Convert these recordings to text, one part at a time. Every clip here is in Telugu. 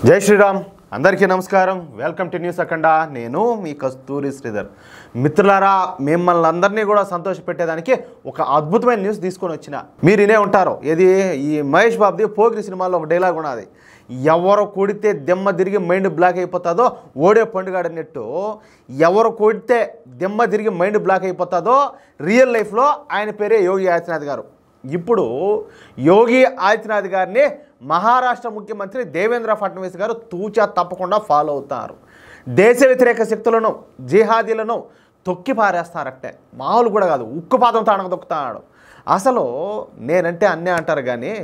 జై శ్రీరామ్ అందరికీ నమస్కారం. వెల్కమ్ టు న్యూస్ అఖండ. నేను మీ కస్తూరి శ్రీధర్. మిత్రులారా, మిమ్మల్ని అందరినీ కూడా సంతోషపెట్టేదానికి ఒక అద్భుతమైన న్యూస్ తీసుకొని వచ్చిన. మీరు వినే ఉంటారు, ఏది ఈ మహేష్ బాబుది పోకిరి సినిమాలో ఒక డైలాగ్ ఉన్నది, ఎవరు కొడితే దెమ్మ తిరిగి మైండ్ బ్లాక్ అయిపోతుందో ఓడే పండుగాడు అన్నట్టు. ఎవరు కొడితే దెమ్మ తిరిగి మైండ్ బ్లాక్ అయిపోతుందో రియల్ లైఫ్లో ఆయన పేరే యోగి ఆదిత్యనాథ్ గారు. ఇప్పుడు యోగి ఆదిత్యనాథ్ గారిని మహారాష్ట్ర ముఖ్యమంత్రి దేవేంద్ర ఫడ్నవీస్ గారు తూచా తప్పకుండా ఫాలో అవుతారు. దేశ వ్యతిరేక శక్తులను, జిహాదీలను తొక్కి పారేస్తారట్టే. మామూలు కూడా కాదు, ఉక్కుపాదంతో అణగదొక్కుతాడు. అసలు నేనంటే అన్నే అంటారు కానీ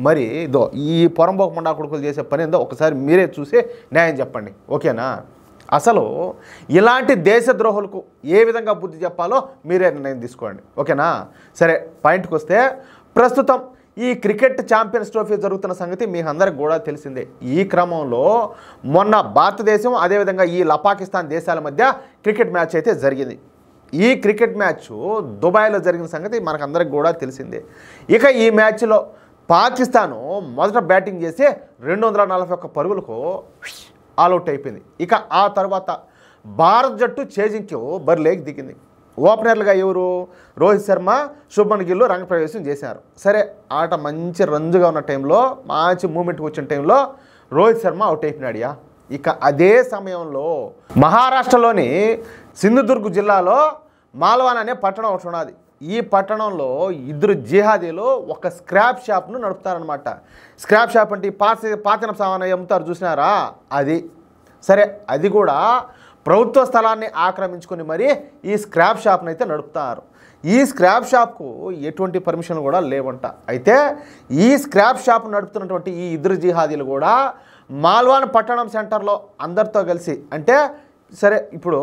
మరి ఇదో ఈ పొరంబోక ముండా కొడుకులు చేసే పని ఏందో ఒకసారి మీరే చూసి న్యాయం చెప్పండి, ఓకేనా? అసలు ఇలాంటి దేశద్రోహులకు ఏ విధంగా బుద్ధి చెప్పాలో మీరే నిర్ణయం తీసుకోండి, ఓకేనా? సరే, పాయింట్కి వస్తే, ప్రస్తుతం ఈ క్రికెట్ ఛాంపియన్స్ ట్రోఫీ జరుగుతున్న సంగతి మీ అందరికి కూడా తెలిసిందే. ఈ క్రమంలో మొన్న భారతదేశం అదేవిధంగా ఈ పాకిస్తాన్ దేశాల మధ్య క్రికెట్ మ్యాచ్ అయితే జరిగింది. ఈ క్రికెట్ మ్యాచ్ దుబాయ్లో జరిగిన సంగతి మనకందరికి కూడా తెలిసిందే. ఇక ఈ మ్యాచ్లో పాకిస్తాను మొదట బ్యాటింగ్ చేసి 241 పరుగులకు ఆల్అవుట్ అయిపోయింది. ఇక ఆ తర్వాత భారత్ జట్టు చేజింగ్కి బరిలోకి దిగింది. ఓపెనర్లుగా ఎవరు? రోహిత్ శర్మ, శుభ్మన్ గిల్ రంగప్రవేశం చేశారు. సరే, ఆట మంచి రంజుగా ఉన్న టైంలో, మంచి మూమెంట్కి వచ్చిన టైంలో రోహిత్ శర్మ అవుట్ అయిపోయినాడియా. ఇక అదే సమయంలో మహారాష్ట్రలోని సింధుదుర్గ్ జిల్లాలో మాల్వాన్ అనే పట్టణం ఒకటి ఉన్నది. ఈ పట్టణంలో ఇద్దరు జిహాదీలు ఒక స్క్రాప్ షాప్ను నడుపుతారనమాట. స్క్రాప్ షాప్ అంటే పాతన సామాన్ అమ్ముతారు చూసినారా, అది. సరే, అది కూడా ప్రభుత్వ స్థలాన్ని ఆక్రమించుకొని మరి ఈ స్క్రాప్ షాప్ని అయితే నడుపుతారు. ఈ స్క్రాప్ షాప్కు ఎటువంటి పర్మిషన్ కూడా లేవంట. అయితే ఈ స్క్రాప్ షాప్ నడుపుతున్నటువంటి ఈ ఇద్దరు జిహాదీలు కూడా మాల్వాన్ పట్టణం సెంటర్లో అందరితో కలిసి, అంటే సరే ఇప్పుడు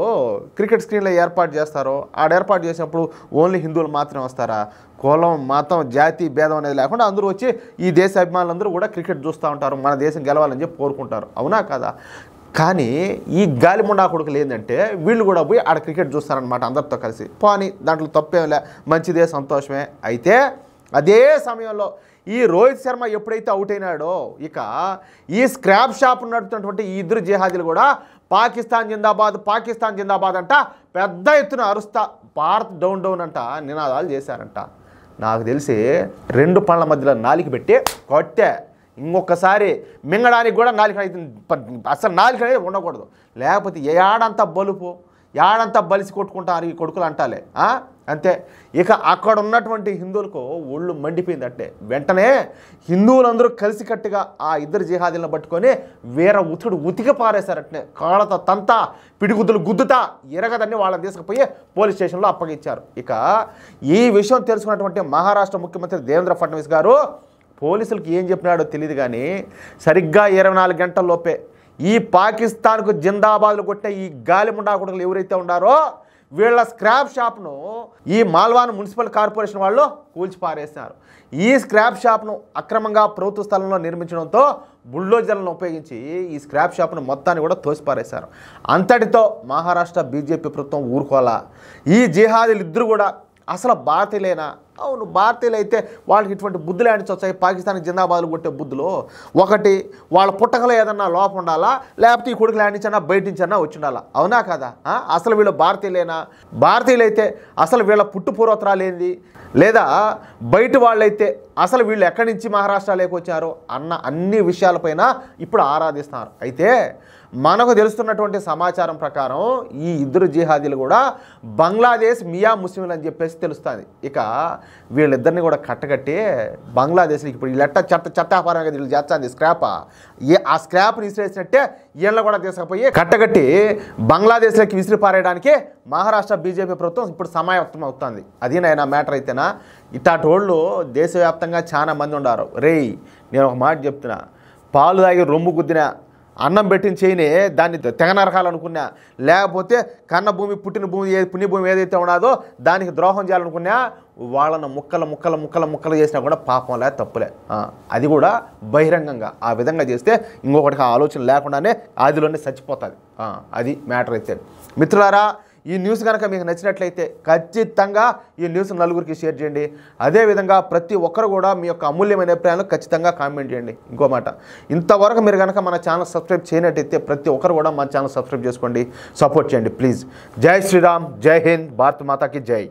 క్రికెట్ స్క్రీన్లో ఏర్పాటు చేస్తారో, ఆడ ఏర్పాటు చేసినప్పుడు ఓన్లీ హిందువులు మాత్రమే వస్తారా? కులం, మతం, జాతి భేదం అనేది లేకుండా అందరూ వచ్చి ఈ దేశ అభిమానులందరూ కూడా క్రికెట్ చూస్తూ ఉంటారు, మన దేశం గెలవాలని చెప్పి కోరుకుంటారు, అవునా కదా? కానీ ఈ గాలిముండా కొడుకులు ఏంటంటే వీళ్ళు కూడా పోయి ఆడ క్రికెట్ చూస్తారనమాట అందరితో కలిసి. పోనీ దాంట్లో తప్పేంలే, మంచిదే, సంతోషమే. అయితే అదే సమయంలో ఈ రోహిత్ శర్మ ఎప్పుడైతే అవుట్ అయినాడో, ఇక ఈ స్క్రాప్ షాప్ నడుపుతున్నటువంటి ఈ ఇద్దరు జిహాదీలు కూడా పాకిస్తాన్ జిందాబాద్, పాకిస్తాన్ జిందాబాద్ అంట పెద్ద ఎత్తున అరుస్తా భారత్ డౌన్ డౌన్ అంట నినాదాలు చేశారంట. నాకు తెలిసి 2 పళ్ళ మధ్యలో నాలిక పెట్టి కొట్టే, ఇంకొకసారి మింగడానికి కూడా నాలిక అయితే అసలు నాలిక అనేది ఉండకూడదు. లేకపోతే ఏడంతా బలుపు, ఏడంతా బలిసి కొట్టుకుంటారు ఈ కొడుకులు అంటాలే, అంతే. ఇక అక్కడ ఉన్నటువంటి హిందువులకు ఒళ్ళు మండిపోయిందట్టే. వెంటనే హిందువులందరూ కలిసికట్టుగా ఆ ఇద్దరు జిహాదీలను పట్టుకొని వేరే ఉతికి పారేశారట్నే. కాళ్ళతో తంతా, పిడిగుద్దులు గుద్దుతా, ఎరగదని వాళ్ళని తీసుకుపోయి పోలీస్ స్టేషన్లో అప్పగించారు. ఇక ఈ విషయం తెలుసుకున్నటువంటి మహారాష్ట్ర ముఖ్యమంత్రి దేవేంద్ర ఫడ్నవీస్ గారు పోలీసులకు ఏం చెప్పినాడో తెలియదు కానీ సరిగ్గా 24 గంటల్లోపే ఈ పాకిస్తాన్కు జిందాబాదులు కొట్టే ఈ గాలిముండా కొడుకులు ఎవరైతే ఉన్నారో వీళ్ళ స్క్రాప్ షాప్ను ఈ మాల్వాన్ మున్సిపల్ కార్పొరేషన్ వాళ్ళు కూల్చిపారేసినారు. ఈ స్క్రాప్ షాప్ను అక్రమంగా ప్రభుత్వ స్థలంలో నిర్మించడంతో బుల్డోజర్లను ఉపయోగించి ఈ స్క్రాప్ షాప్ను మొత్తాన్ని కూడా తోసిపారేశారు. అంతటితో మహారాష్ట్ర బీజేపీ ప్రభుత్వం ఊరుకోలా. ఈ జిహాదీలు ఇద్దరు కూడా అసలు భారతీయులేనా? అవును, భారతీయులు అయితే వాళ్ళకి ఇటువంటి బుద్ధులు ఆడించొచ్చాయి. పాకిస్తాన్కి జిందాబాదులు కొట్టే బుద్ధులు ఒకటి, వాళ్ళ పుట్టకలో ఏదన్నా లోపం ఉండాలా, లేకపోతే ఈ కొడుకులు ఆడించన్నా బయట నుంచన్నా వచ్చి ఉండాలా, అవునా కదా? అసలు వీళ్ళు భారతీయులేనా? భారతీయులైతే అసలు వీళ్ళ పుట్టు పూర్వోత్తరాలు ఏంది, లేదా బయట వాళ్ళైతే అసలు వీళ్ళు ఎక్కడి నుంచి మహారాష్ట్రలోకి వచ్చారో అన్న అన్ని విషయాలపైన ఇప్పుడు ఆరాధిస్తున్నారు. అయితే మనకు తెలుస్తున్నటువంటి సమాచారం ప్రకారం ఈ ఇద్దరు జిహాదీలు కూడా బంగ్లాదేశ్ మియా ముస్లింలు అని చెప్పేసి తెలుస్తుంది. ఇక వీళ్ళిద్దరిని కూడా కట్టగట్టి బంగ్లాదేశ్కి ఇప్పుడు వీళ్ళెట్ట చెత్తాపారం కదా వీళ్ళు చేస్తుంది స్క్రాప్, ఆ స్క్రాప్ని విసిరేసినట్టే వీళ్ళని కూడా తీసుకుపోయి కట్టగట్టి బంగ్లాదేశ్లోకి విసిరి పారేయడానికి మహారాష్ట్ర బీజేపీ ప్రభుత్వం ఇప్పుడు సమాయత్తం అవుతుంది. అది నైనా మ్యాటర్ అయితేనా? ఇట్లాంటి వాళ్ళు దేశవ్యాప్తంగా చాలా మంది ఉన్నారు. రేయ్, నేను ఒక మాట చెప్తున్నా, పాలు తాగి రొమ్ము గుద్దిన, అన్నం పెట్టిన చేయని దాన్ని తెగనరకాలనుకున్నా, లేకపోతే కన్న భూమి, పుట్టిన భూమి, పుణ్యభూమి ఏదైతే ఉన్నదో దానికి ద్రోహం చేయాలనుకున్నా వాళ్ళను ముక్కలు చేసినా కూడా పాపంలే, తప్పులే. అది కూడా బహిరంగంగా ఆ విధంగా చేస్తే ఇంకొకటికి ఆలోచన లేకుండానే ఆదిలోనే చచ్చిపోతుంది. అది మ్యాటర్ అయితే. మిత్రులారా, ఈ న్యూస్ కనుక మీకు నచ్చినట్లయితే ఖచ్చితంగా ఈ న్యూస్ నలుగురికి షేర్ చేయండి. అదేవిధంగా ప్రతి ఒక్కరు కూడా మీ యొక్క అమూల్యమైన అభిప్రాయాలను ఖచ్చితంగా కామెంట్ చేయండి. ఇంకో మాట, ఇంతవరకు మీరు కనుక మన ఛానల్ సబ్స్క్రైబ్ చేయనట్టయితే ప్రతి ఒక్కరు కూడా మన ఛానల్ సబ్స్క్రైబ్ చేసుకోండి, సపోర్ట్ చేయండి ప్లీజ్. జై శ్రీరామ్, జై హింద్, భారత్ మాతాకి జై.